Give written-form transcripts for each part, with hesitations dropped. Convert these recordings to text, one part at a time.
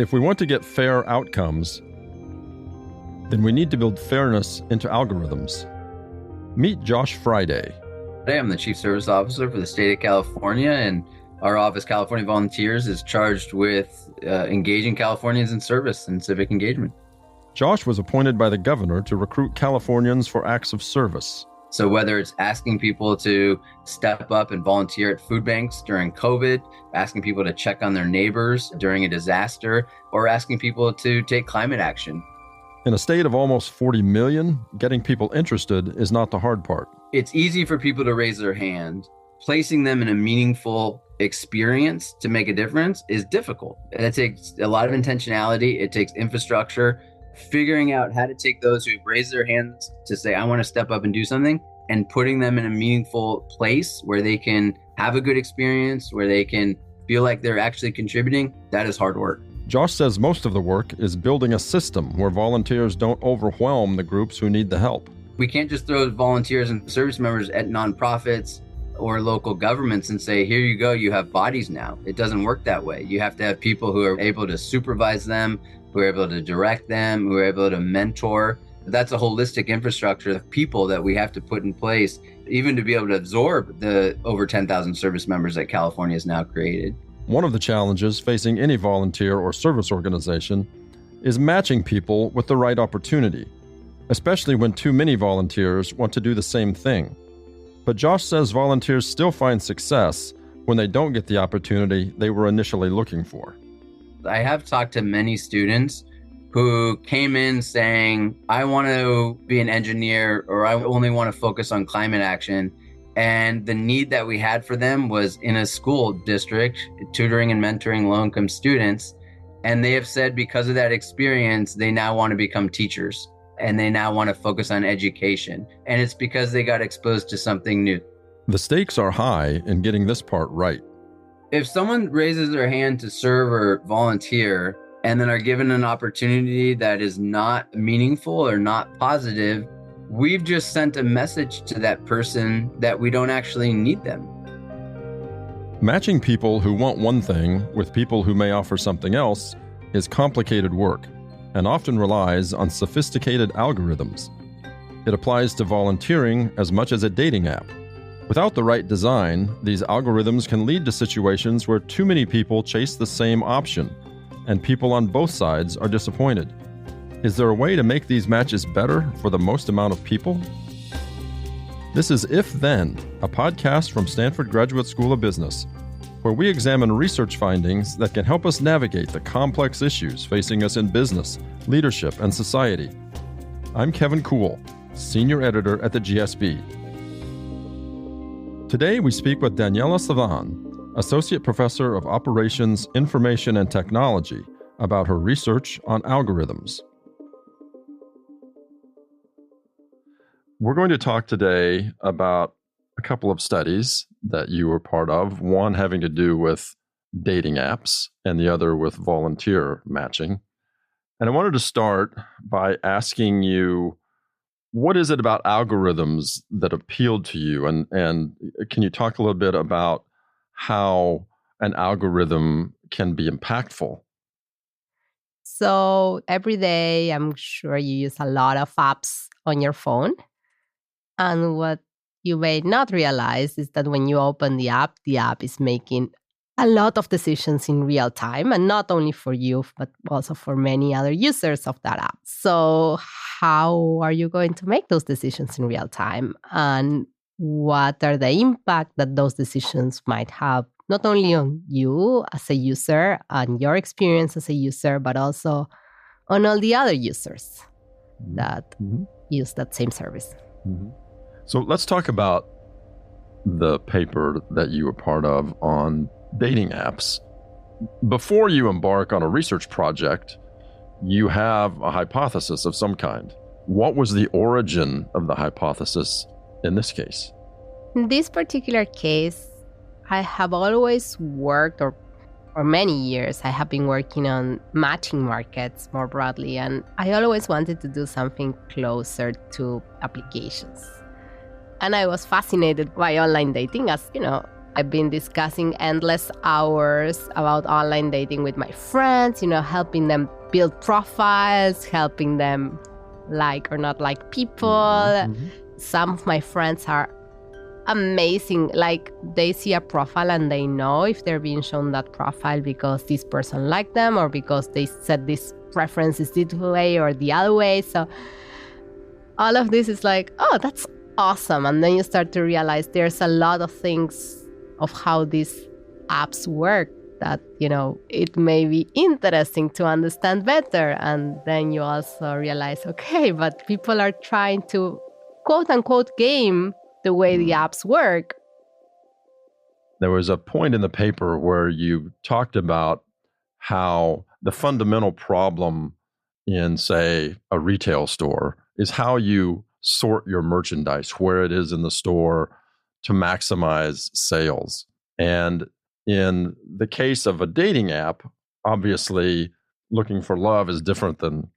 If we want to get fair outcomes, then we need to build fairness into algorithms. Meet Josh Friday. I'm the Chief Service Officer for the state of California, and our office, California Volunteers, is charged with engaging Californians in service and civic engagement. Josh was appointed by the governor to recruit Californians for acts of service. So whether it's asking people to step up and volunteer at food banks during COVID, asking people to check on their neighbors during a disaster, or asking people to take climate action. In a state of almost 40 million, getting people interested is not the hard part. It's easy for people to raise their hand. Placing them in a meaningful experience to make a difference is difficult. And it takes a lot of intentionality. It takes infrastructure, figuring out how to take those who raise their hands to say, I want to step up and do something, and putting them in a meaningful place where they can have a good experience, where they can feel like they're actually contributing. That is hard work. Josh says most of the work is building a system where volunteers don't overwhelm the groups who need the help. We can't just throw volunteers and service members at nonprofits or local governments and say, here you go, you have bodies now. It doesn't work that way. You have to have people who are able to supervise them, who are able to direct them, who are able to mentor. That's a holistic infrastructure of people that we have to put in place, even to be able to absorb the over 10,000 service members that California has now created. One of the challenges facing any volunteer or service organization is matching people with the right opportunity, especially when too many volunteers want to do the same thing. But Josh says volunteers still find success when they don't get the opportunity they were initially looking for. I have talked to many students who came in saying, I want to be an engineer, or I only want to focus on climate action. And the need that we had for them was in a school district, tutoring and mentoring low-income students. And they have said because of that experience, they now want to become teachers and they now want to focus on education. And it's because they got exposed to something new. The stakes are high in getting this part right. If someone raises their hand to serve or volunteer and then are given an opportunity that is not meaningful or not positive, we've just sent a message to that person that we don't actually need them. Matching people who want one thing with people who may offer something else is complicated work and often relies on sophisticated algorithms. It applies to volunteering as much as a dating app. Without the right design, these algorithms can lead to situations where too many people chase the same option, and people on both sides are disappointed. Is there a way to make these matches better for the most amount of people? This is If Then, a podcast from Stanford Graduate School of Business, where we examine research findings that can help us navigate the complex issues facing us in business, leadership, and society. I'm Kevin Kuhl, Senior Editor at the GSB. Today we speak with Daniela Saban, Associate Professor of Operations, Information, and Technology, about her research on algorithms. We're going to talk today about a couple of studies that you were part of, one having to do with dating apps and the other with volunteer matching. And I wanted to start by asking you, what is it about algorithms that appealed to you? And can you talk a little bit about how an algorithm can be impactful? So every day, I'm sure you use a lot of apps on your phone. And what you may not realize is that when you open the app is making a lot of decisions in real time, and not only for you, but also for many other users of that app. So how are you going to make those decisions in real time? And what are the impact that those decisions might have, not only on you as a user and your experience as a user, but also on all the other users that use that same service. Mm-hmm. So let's talk about the paper that you were part of on dating apps. Before you embark on a research project, you have a hypothesis of some kind. What was the origin of the hypothesis in this case? In this particular case, I have always worked, or for many years, I have been working on matching markets more broadly, and I always wanted to do something closer to applications. And I was fascinated by online dating, as you know, I've been discussing endless hours about online dating with my friends, helping them build profiles, helping them like or not like people. Mm-hmm. Some of my friends are amazing. Like, they see a profile and they know if they're being shown that profile because this person liked them or because they said this preference is this way or the other way. So all of this is like, oh, that's awesome. And then you start to realize there's a lot of things of how these apps work that, it may be interesting to understand better. And then you also realize, okay, but people are trying to quote unquote game the way the apps work. There was a point in the paper where you talked about how the fundamental problem in, say, a retail store is how you sort your merchandise, where it is in the store to maximize sales. And in the case of a dating app, obviously looking for love is different than,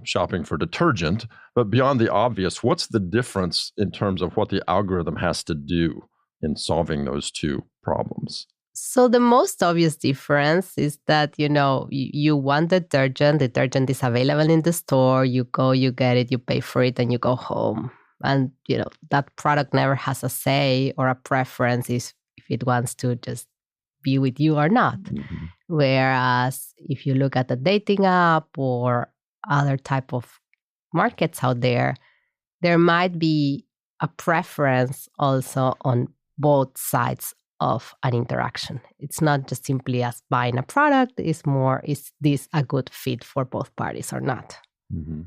shopping for detergent. But beyond the obvious, what's the difference in terms of what the algorithm has to do in solving those two problems? So the most obvious difference is that, you want detergent is available in the store, you go, you get it, you pay for it, and you go home. And, that product never has a say or a preference if it wants to just be with you or not. Mm-hmm. Whereas if you look at the dating app or other type of markets out there might be a preference also on both sides of an interaction. It's not just simply as buying a product, it's more, is this a good fit for both parties or not? Mm-hmm.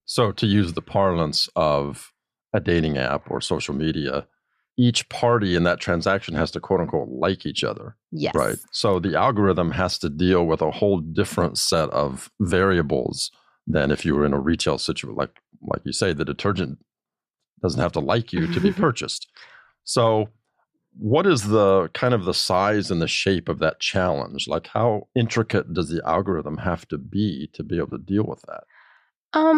So to use the parlance of a dating app or social media, each party in that transaction has to quote unquote like each other. Yes. Right. So the algorithm has to deal with a whole different set of variables than if you were in a retail situation. Like you say, the detergent doesn't have to like you to be purchased. So what is the kind of the size and the shape of that challenge? Like, how intricate does the algorithm have to be able to deal with that?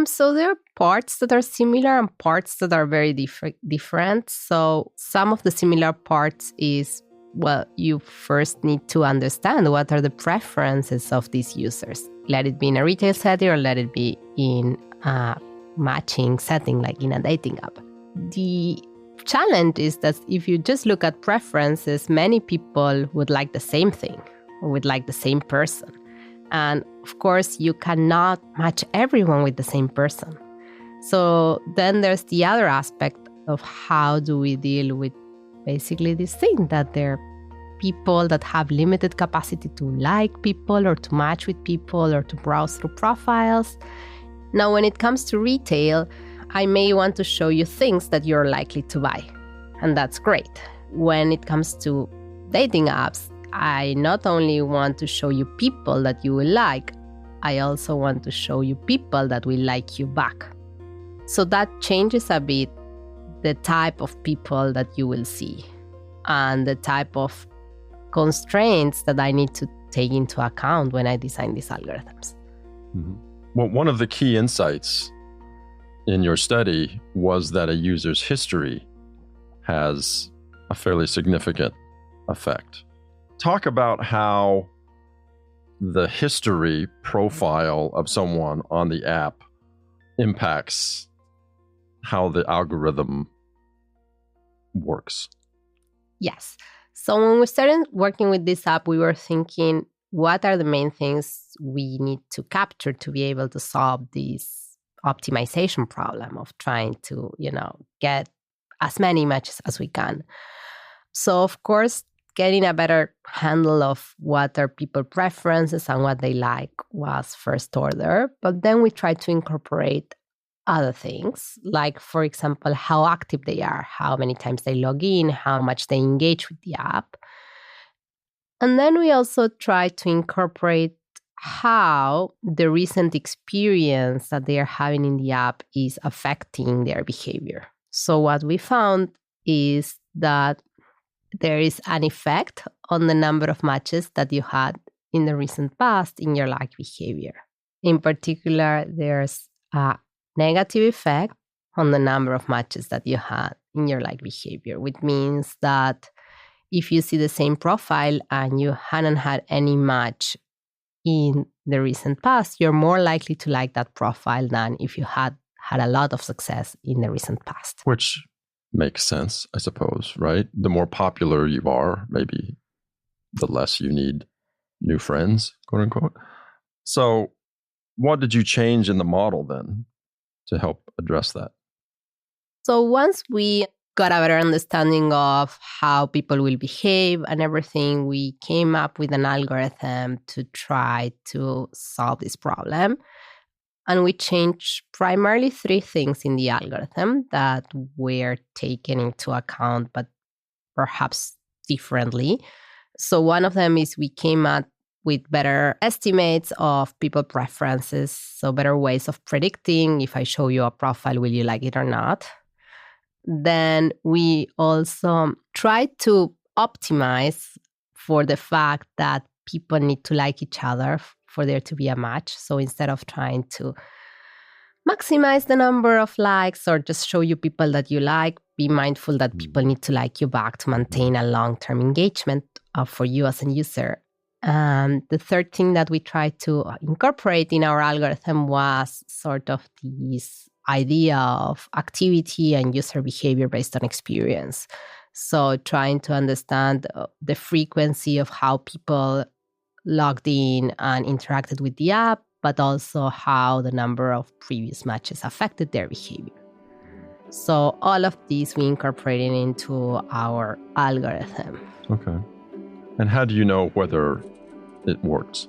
So there are parts that are similar and parts that are very different. So some of the similar parts is, well, you first need to understand what are the preferences of these users. Let it be in a retail setting or let it be in a matching setting, like in a dating app. The challenge is that if you just look at preferences, many people would like the same thing or would like the same person. And of course, you cannot match everyone with the same person. So then there's the other aspect of how do we deal with basically this thing that there are people that have limited capacity to like people or to match with people or to browse through profiles. Now, when it comes to retail, I may want to show you things that you're likely to buy, and that's great. When it comes to dating apps, I not only want to show you people that you will like, I also want to show you people that will like you back. So that changes a bit the type of people that you will see and the type of constraints that I need to take into account when I design these algorithms. Mm-hmm. Well, one of the key insights in your study was that a user's history has a fairly significant effect. Talk about how the history profile of someone on the app impacts how the algorithm works. Yes. So when we started working with this app, we were thinking, what are the main things we need to capture to be able to solve this optimization problem of trying to, get as many matches as we can? So, of course, getting a better handle of what are people's preferences and what they like was first order. But then we tried to incorporate other things, like, for example, how active they are, how many times they log in, how much they engage with the app. And then we also tried to incorporate how the recent experience that they are having in the app is affecting their behavior. So what we found is that there is an effect on the number of matches that you had in the recent past in your like behavior. In particular, there's a negative effect on the number of matches that you had in your like behavior, which means that if you see the same profile and you hadn't had any match in the recent past, you're more likely to like that profile than if you had a lot of success in the recent past. Which makes sense, I suppose, right? The more popular you are, maybe the less you need new friends, quote unquote. So what did you change in the model then to help address that? So once we got a better understanding of how people will behave and everything, we came up with an algorithm to try to solve this problem. And we changed primarily 3 things in the algorithm that were taken into account, but perhaps differently. So one of them is we came up with better estimates of people preferences, so better ways of predicting if I show you a profile, will you like it or not? Then we also tried to optimize for the fact that people need to like each other for there to be a match. So instead of trying to maximize the number of likes or just show you people that you like, be mindful that people need to like you back to maintain a long-term engagement for you as a user. The third thing that we tried to incorporate in our algorithm was sort of this idea of activity and user behavior based on experience. So trying to understand the frequency of how people logged in and interacted with the app, but also how the number of previous matches affected their behavior. So all of these we incorporated into our algorithm. Okay. And how do you know whether it works?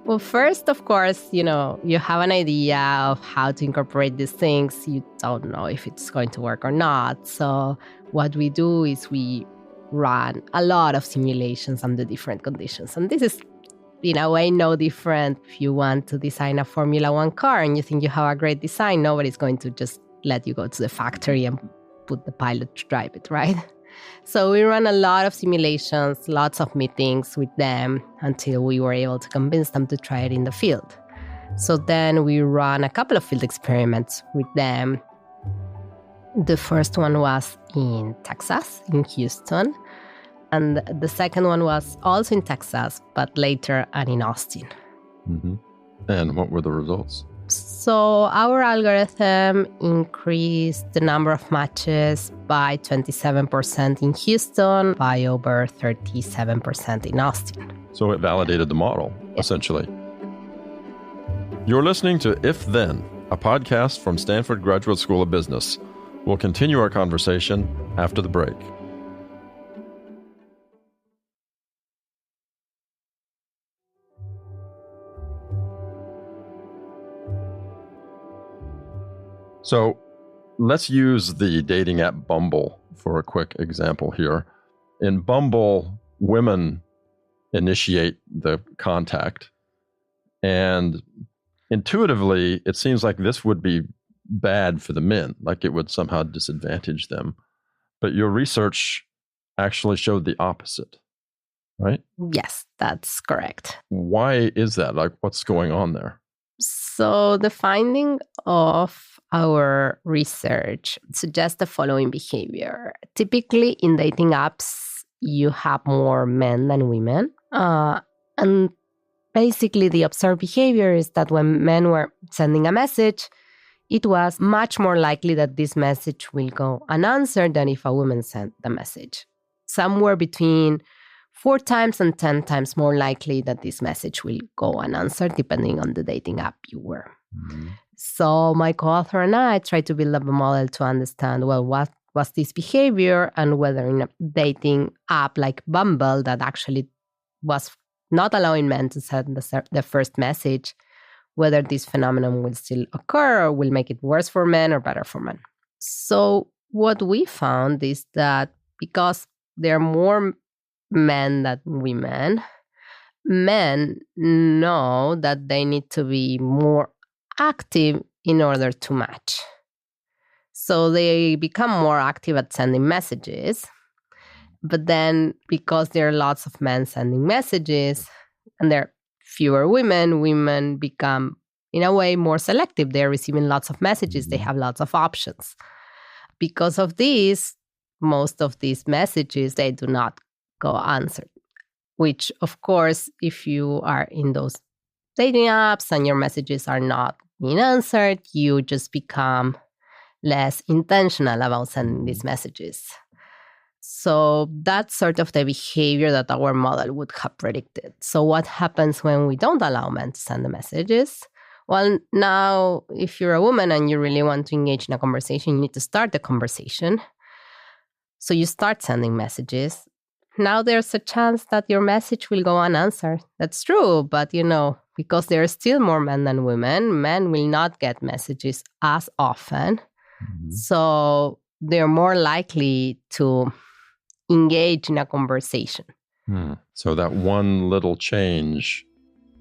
Well, first, of course, you have an idea of how to incorporate these things. You don't know if it's going to work or not. So what we do is we run a lot of simulations under different conditions. And this is, in a way, no different if you want to design a Formula One car and you think you have a great design. Nobody's going to just let you go to the factory and put the pilot to drive it, right? So we ran a lot of simulations, lots of meetings with them until we were able to convince them to try it in the field. So then we ran a couple of field experiments with them. The first one was in Texas, in Houston. And the second one was also in Texas, but later and in Austin. Mm-hmm. And what were the results? So our algorithm increased the number of matches by 27% in Houston, by over 37% in Austin. So it validated the model, essentially. You're listening to If Then, a podcast from Stanford Graduate School of Business. We'll continue our conversation after the break. So let's use the dating app Bumble for a quick example here. In Bumble, women initiate the contact. And intuitively, it seems like this would be bad for the men, like it would somehow disadvantage them. But your research actually showed the opposite, right? Yes, that's correct. Why is that? Like, what's going on there? So the finding of our research suggests the following behavior. Typically in dating apps, you have more men than women. And basically the observed behavior is that when men were sending a message, it was much more likely that this message will go unanswered than if a woman sent the message. Somewhere between 4 times and 10 times more likely that this message will go unanswered, depending on the dating app you were. Mm-hmm. So my co-author and I tried to build up a model to understand, well, what was this behavior and whether in a dating app like Bumble that actually was not allowing men to send the first message, whether this phenomenon will still occur or will make it worse for men or better for men. So what we found is that because there are more men than women, men know that they need to be more active in order to match. So they become more active at sending messages. But then because there are lots of men sending messages and there are fewer women become, in a way, more selective. They're receiving lots of messages. They have lots of options. Because of this, most of these messages, they do not go answered, which, of course, if you are in those dating apps and your messages are not being answered, you just become less intentional about sending these messages. So that's sort of the behavior that our model would have predicted. So what happens when we don't allow men to send the messages? Well, now, if you're a woman and you really want to engage in a conversation, you need to start the conversation. So you start sending messages. Now there's a chance that your message will go unanswered. That's true, but because there are still more men than women, men will not get messages as often. So they're more likely to engage in a conversation. So that one little change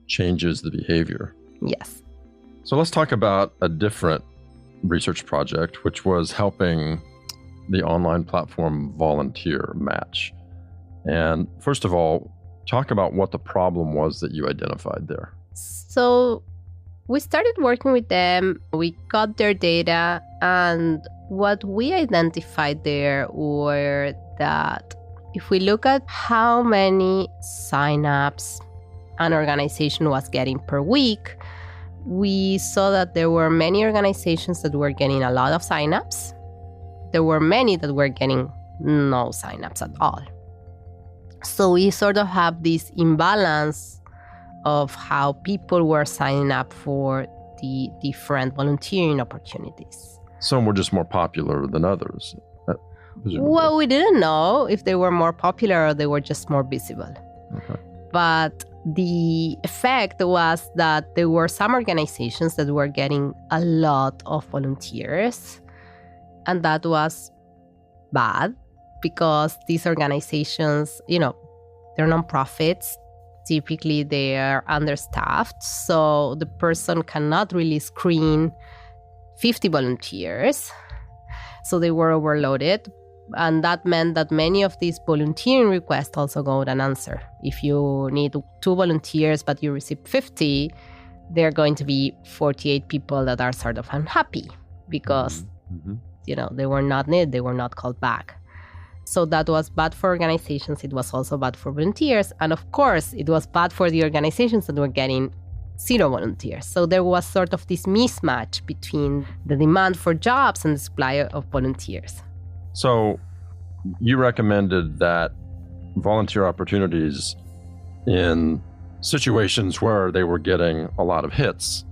changes the behavior. Yes. So let's talk about a different research project, which was helping the online platform Volunteer Match. And first of all, talk about what the problem was that you identified there. So we started working with them. We got their data, and what we identified there were that if we look at how many signups an organization was getting per week, we saw that there were many organizations that were getting a lot of signups. There were many that were getting no signups at all. So we sort of have this imbalance of how people were signing up for the different volunteering opportunities. Some were just more popular than others. Well, we didn't know if they were more popular or they were just more visible. Okay. But the effect was that there were some organizations that were getting a lot of volunteers, and that was bad because these organizations, they're nonprofits. Typically, they are understaffed, so the person cannot really screen 50 volunteers. So they were overloaded. And that meant that many of these volunteering requests also go unanswered. If you need 2 volunteers, but you receive 50, there are going to be 48 people that are sort of unhappy because, they were not needed, they were not called back. So that was bad for organizations. It was also bad for volunteers. And of course, it was bad for the organizations that were getting 0 volunteers. So there was sort of this mismatch between the demand for jobs and the supply of volunteers. So you recommended that volunteer opportunities in situations where they were getting a lot of hits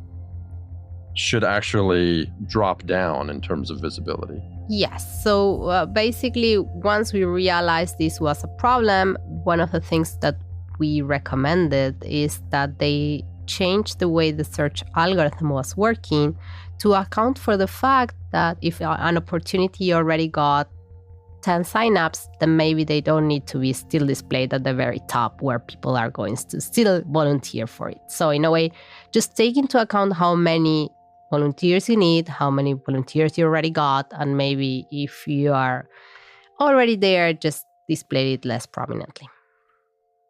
should actually drop down in terms of visibility. Yes. So basically, once we realized this was a problem, one of the things that we recommended is that they change the way the search algorithm was working to account for the fact that if an opportunity already got 10 signups, then maybe they don't need to be still displayed at the very top where people are going to still volunteer for it. So in a way, just take into account how many volunteers you need, how many volunteers you already got, and maybe if you are already there, just display it less prominently.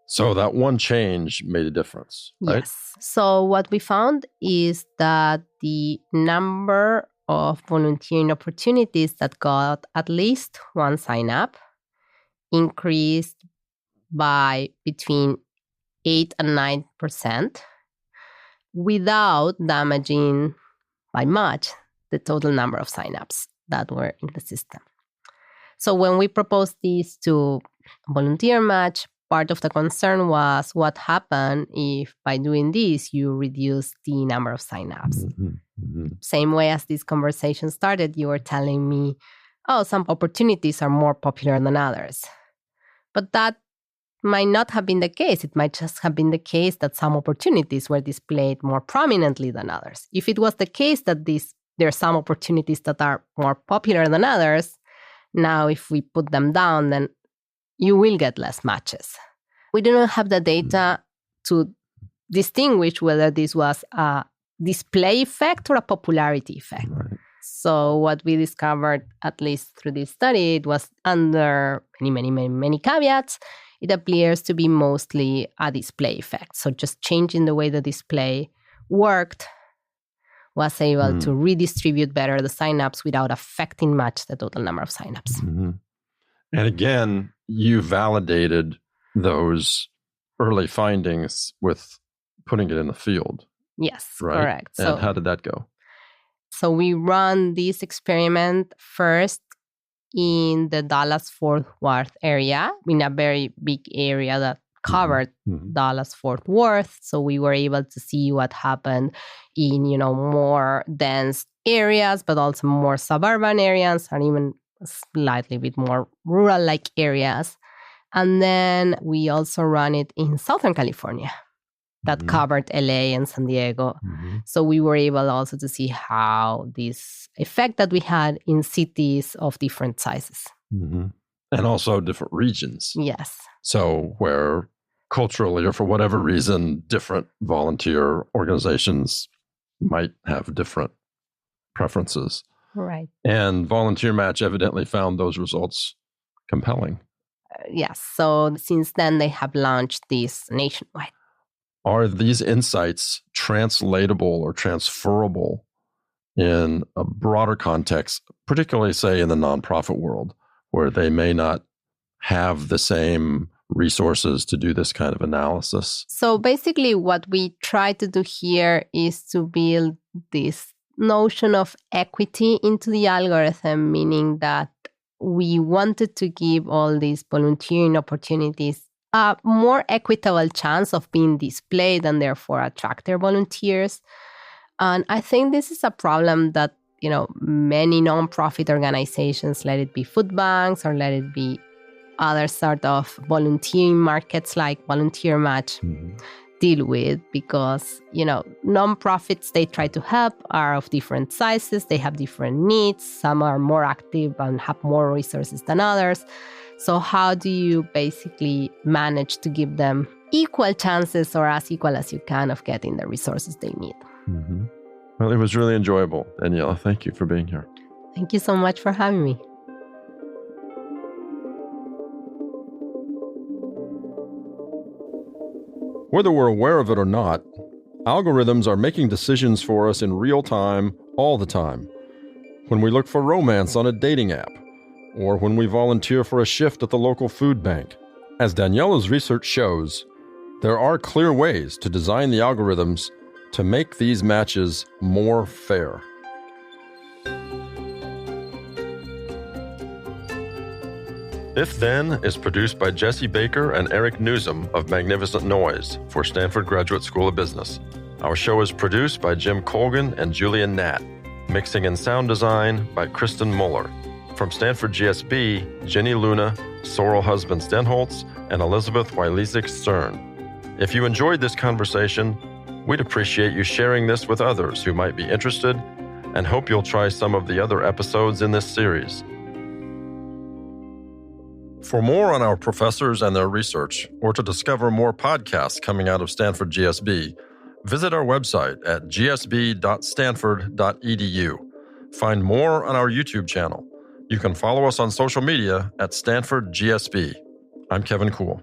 So that one change made a difference, right? Yes. So what we found is that the number of volunteering opportunities that got at least 1 sign-up increased by between 8 and 9% without damaging by much the total number of sign-ups that were in the system. So when we proposed this to Volunteer Match, part of the concern was what happened if by doing this you reduce the number of signups. Same way as this conversation started, you were telling me, some opportunities are more popular than others. But that might not have been the case. It might just have been the case that some opportunities were displayed more prominently than others. If it was the case that there are some opportunities that are more popular than others, now if we put them down, then you will get less matches. We do not have the data to distinguish whether this was a display effect or a popularity effect. Right. So what we discovered, at least through this study, it was under many caveats. It appears to be mostly a display effect. So just changing the way the display worked was able to redistribute better the signups without affecting much the total number of signups. And again, you validated those early findings with putting it in the field. Yes, right? Correct. And how did that go? So we run this experiment first in the Dallas-Fort Worth area, in a very big area that covered Dallas-Fort Worth. So we were able to see what happened in, more dense areas, but also more suburban areas and even slightly bit more rural-like areas. And then we also ran it in Southern California that covered LA and San Diego. So we were able also to see how this effect that we had in cities of different sizes. And also different regions. Yes. So where culturally or for whatever reason, different volunteer organizations might have different preferences. Right. And Volunteer Match evidently found those results compelling. Yes. So since then, they have launched this nationwide. Are these insights translatable or transferable in a broader context, particularly, say, in the nonprofit world, where they may not have the same resources to do this kind of analysis? So basically, what we try to do here is to build this notion of equity into the algorithm, meaning that we wanted to give all these volunteering opportunities a more equitable chance of being displayed and therefore attract their volunteers. And I think this is a problem that, many nonprofit organizations, let it be food banks or let it be other sort of volunteering markets like Volunteer Match, deal with, because, nonprofits, they try to help, are of different sizes, they have different needs, some are more active and have more resources than others. So how do you basically manage to give them equal chances or as equal as you can of getting the resources they need? Well, it was really enjoyable. Daniela, thank you for being here. Thank you so much for having me. Whether we're aware of it or not, algorithms are making decisions for us in real time, all the time. When we look for romance on a dating app, or when we volunteer for a shift at the local food bank. As Daniela's research shows, there are clear ways to design the algorithms to make these matches more fair. If Then is produced by Jesse Baker and Eric Newsom of Magnificent Noise for Stanford Graduate School of Business. Our show is produced by Jim Colgan and Julian Natt. Mixing and sound design by Kristen Muller. From Stanford GSB, Jenny Luna, Sorrel Husband Stenholtz, and Elizabeth Wylizik-Stern. If you enjoyed this conversation, we'd appreciate you sharing this with others who might be interested, and hope you'll try some of the other episodes in this series. For more on our professors and their research, or to discover more podcasts coming out of Stanford GSB, visit our website at gsb.stanford.edu. Find more on our YouTube channel. You can follow us on social media at Stanford GSB. I'm Kevin Kuhl.